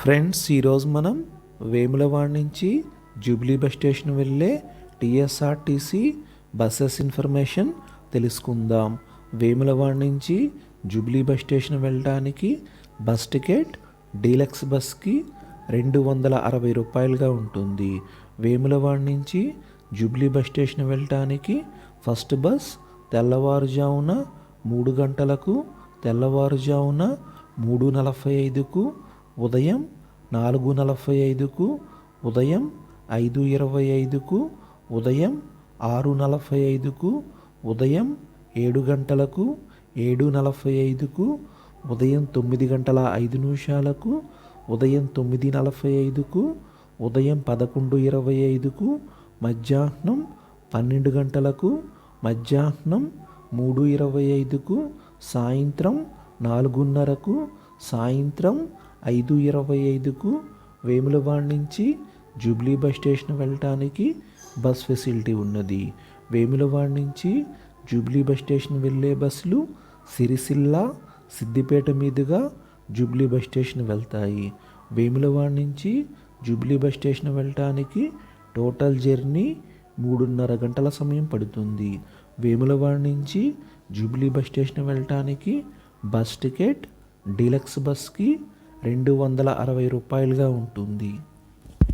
Friends, ఈరోజు మనం వేములవాడ నుంచి జూబ్లీ బస్ స్టేషన్ వెళ్ళే టీఎస్ఆర్టీసీ బస్సెస్ ఇన్ఫర్మేషన్ తెలుసుకుందాం. వేములవాడ నుంచి జూబ్లీ బస్ స్టేషన్ వెళ్ళడానికి బస్ టికెట్ డీలక్స్ బస్కి 260 రూపాయలుగా ఉంటుంది. వేములవాడ నుంచి జూబ్లీ బస్ స్టేషన్ వెళ్ళడానికి ఫస్ట్ బస్ తెల్లవారుజామున 3 గంటలకు, తెల్లవారుజామున 3:45కు, ఉదయం 4:45కు, ఉదయం 5:25కు, ఉదయం 6:45కు, ఉదయం 7 గంటలకు, 7:45కు, ఉదయం 9:05, ఉదయం 9:45కు, ఉదయం 11:25కు, మధ్యాహ్నం 12 గంటలకు, మధ్యాహ్నం 3:25కు, సాయంత్రం 4:30కు, సాయంత్రం 5:25కు. వేములవాడ నుంచి జూబ్లీ బస్ స్టేషన్ వెళ్ళటానికి బస్ ఫెసిలిటీ ఉన్నది. వేములవాడ నుంచి జూబ్లీ బస్ స్టేషన్ వెళ్ళే బస్సులు సిరిసిల్ల, సిద్దిపేట మీదుగా జూబ్లీ బస్ స్టేషన్ వెళ్తాయి. వేములవాడ నుంచి జూబ్లీ బస్ స్టేషన్ వెళ్ళటానికి టోటల్ జర్నీ 3:30 గంటల సమయం పడుతుంది. వేములవాడ నుంచి జూబ్లీ బస్ స్టేషన్ వెళ్ళటానికి బస్ టికెట్ డీలక్స్ బస్కి 260 రూపాయలుగా ఉంటుంది.